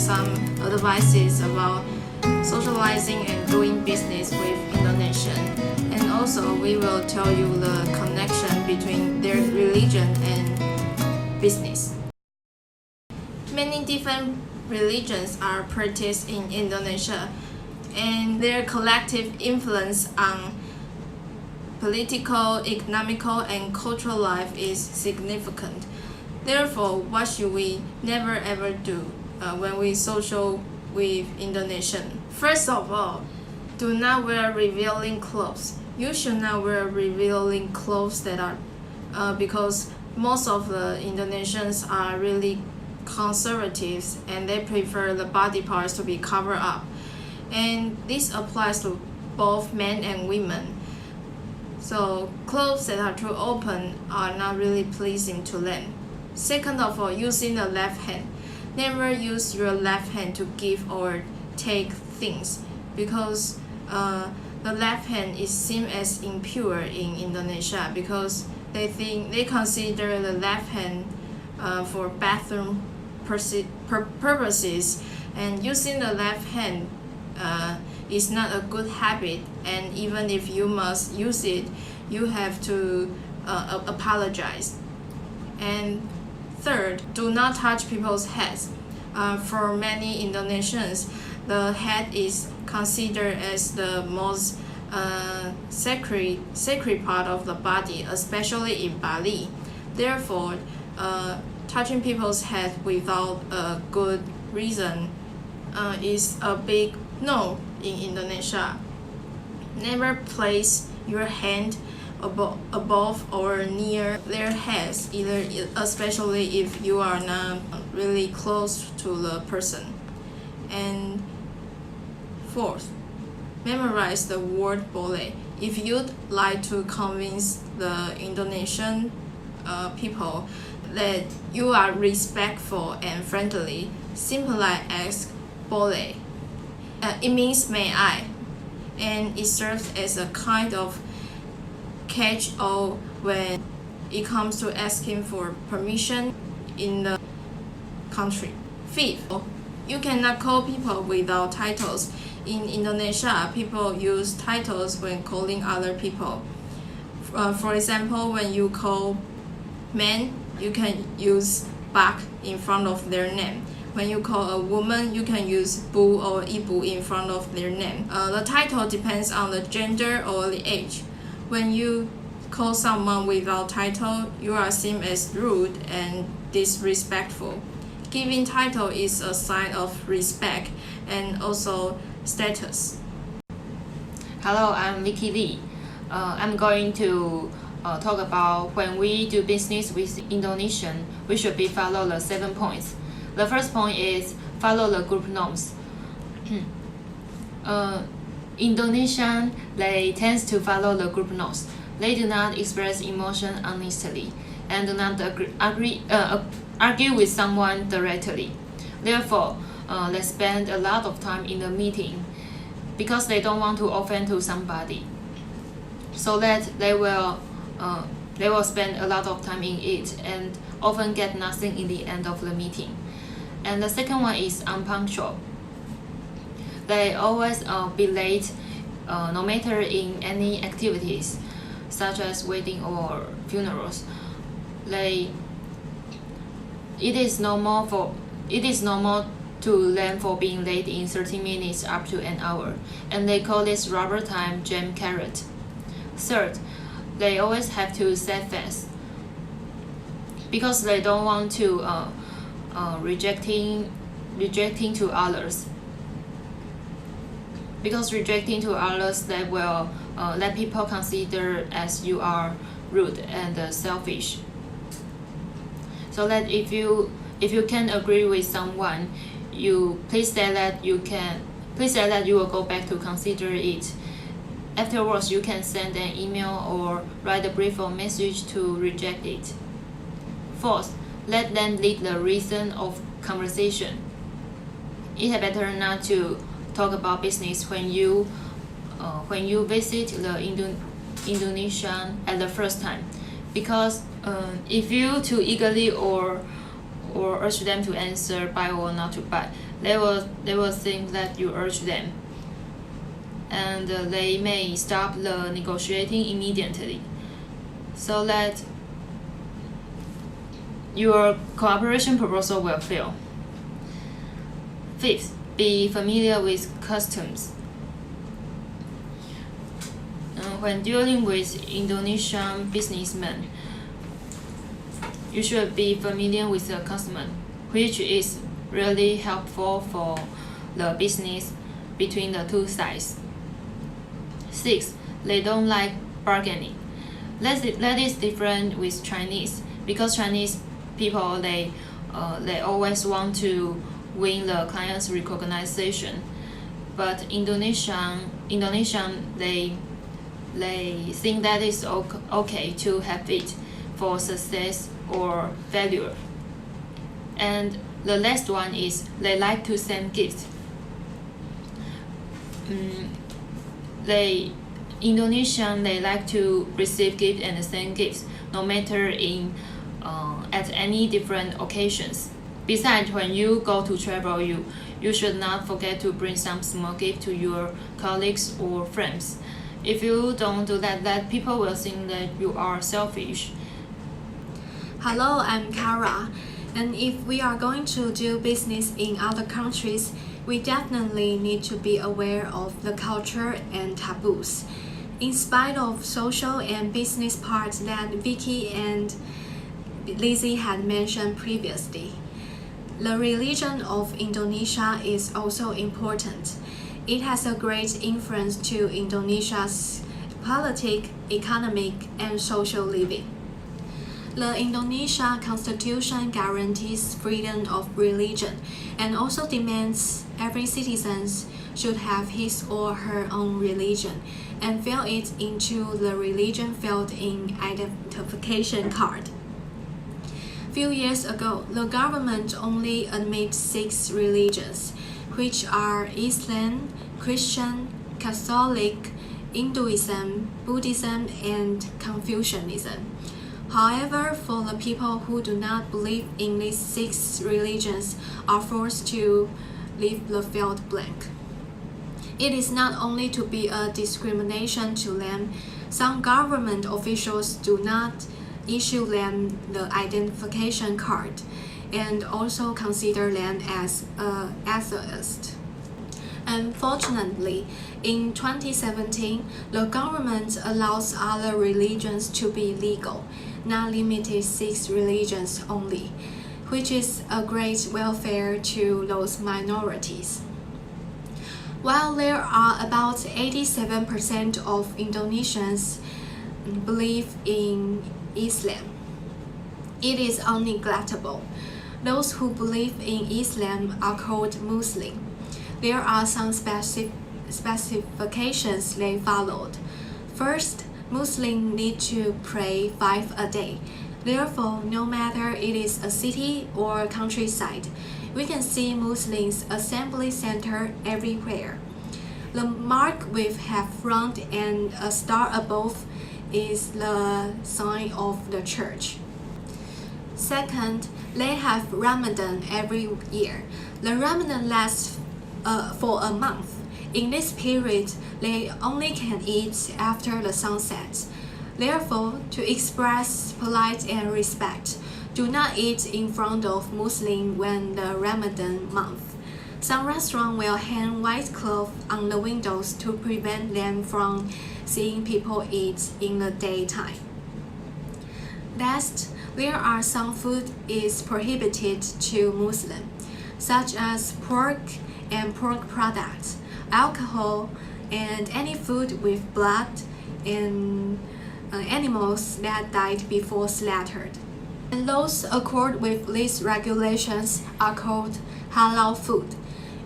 some advices about socializing and doing business with Indonesian. And also we will tell you the connection between their religion and business. Many different religions are practiced in Indonesia, and their collective influence on political, economical, and cultural life is significant. Therefore, what should we never ever do when we social with Indonesian? First of all, do not wear revealing clothes. You should not wear revealing clothes that are because most of the Indonesians are really conservatives and they prefer the body parts to be covered up. And this applies to both men and women. So clothes that are too open are not really pleasing to them. Second of all, using the left hand. Never use your left hand to give or take things because the left hand is seen as impure in Indonesia because they consider the left hand for bathroom purposes, and using the left hand is not a good habit, and even if you must use it, you have to apologize. And third, do not touch people's heads. For many Indonesians, the head is considered as the most sacred part of the body, especially in Bali. Therefore, touching people's head without a good reason is a big no in Indonesia. Never place your hand above or near their heads, especially if you are not really close to the person. And fourth, memorize the word boleh. If you'd like to convince the Indonesian people that you are respectful and friendly, simply ask boleh. It means may I, and it serves as a kind of catch-all when it comes to asking for permission in the country. Fifth, you cannot call people without titles. In Indonesia, people use titles when calling other people. For example, when you call men, you can use bak in front of their name. When you call a woman, you can use bu or ibu in front of their name. The title depends on the gender or the age. When you call someone without title, you are seen as rude and disrespectful. Giving title is a sign of respect and also status. Hello, I'm Vicky Lee. I'm going to talk about when we do business with Indonesian, we should be follow the 7 points. The first point is follow the group norms. Indonesian, they tend to follow the group norms. They do not express emotion honestly and do not argue with someone directly. Therefore, they spend a lot of time in the meeting because they don't want to offend to somebody. So that they will spend a lot of time in it and often get nothing in the end of the meeting. And the second one is unpunctual. They always be late, no matter in any activities, such as wedding or funerals. It is normal to them for being late in 30 minutes up to an hour, and they call this rubber time jam carrot. Third, they always have to set fast because they don't want to rejecting to others. Because rejecting to others, that will let people consider as you are rude and selfish. So that if you can agree with someone, please say that you will go back to consider it. Afterwards, you can send an email or write a brief or message to reject it. Fourth, let them lead the reason of conversation. It is better not to talk about business when you visit the Indonesian at the first time, because if you too eagerly or urge them to answer buy or not to buy, they will think that you urge them, and they may stop the negotiating immediately, so that your cooperation proposal will fail. Fifth, be familiar with customs. When dealing with Indonesian businessmen, you should be familiar with the custom, which is really helpful for the business between the two sides. Six, they don't like bargaining. That is different with Chinese, because Chinese people they always want to win the client's recognition, but Indonesian they think that it's okay to have it for success or failure. And the last one is they like to send gifts. Indonesian they like to receive gifts and send gifts, no matter at any different occasions. Besides, when you go to travel, you should not forget to bring some small gift to your colleagues or friends. If you don't do that people will think that you are selfish. Hello, I'm Kara. And if we are going to do business in other countries, we definitely need to be aware of the culture and taboos. In spite of social and business parts that Vicky and Lizzie had mentioned previously, the religion of Indonesia is also important. It has a great influence to Indonesia's politics, economic, and social living. The Indonesia Constitution guarantees freedom of religion and also demands every citizen should have his or her own religion and fill it into the religion field in identification card. Few years ago, the government only admits 6 religions, which are Islam, Christian, Catholic, Hinduism, Buddhism, and Confucianism. However, for the people who do not believe in these 6 religions are forced to leave the field blank. It is not only to be a discrimination to them, some government officials do not issue them the identification card and also consider them as atheists. Unfortunately, in 2017, the government allows other religions to be legal, not limited 6 religions only, which is a great welfare to those minorities. While there are about 87% of Indonesians believe in Islam, it is unnegligible. Those who believe in Islam are called Muslim. There are some specifications they followed. First, Muslims need to pray 5 a day. Therefore, no matter it is a city or countryside, we can see Muslims assembly center everywhere. The mark with half front and a star above is the sign of the church. Second, they have Ramadan every year. The Ramadan lasts for a month. In this period, they only can eat after the sunset. Therefore, to express polite and respect, do not eat in front of Muslims when the Ramadan month. Some restaurants will hang white cloth on the windows to prevent them from seeing people eat in the daytime. Last, there are some food is prohibited to Muslims, such as pork and pork products, alcohol, and any food with blood and animals that died before slaughtered. And those accord with these regulations are called halal food.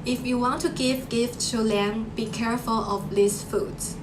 If you want to give gifts to them, be careful of these foods.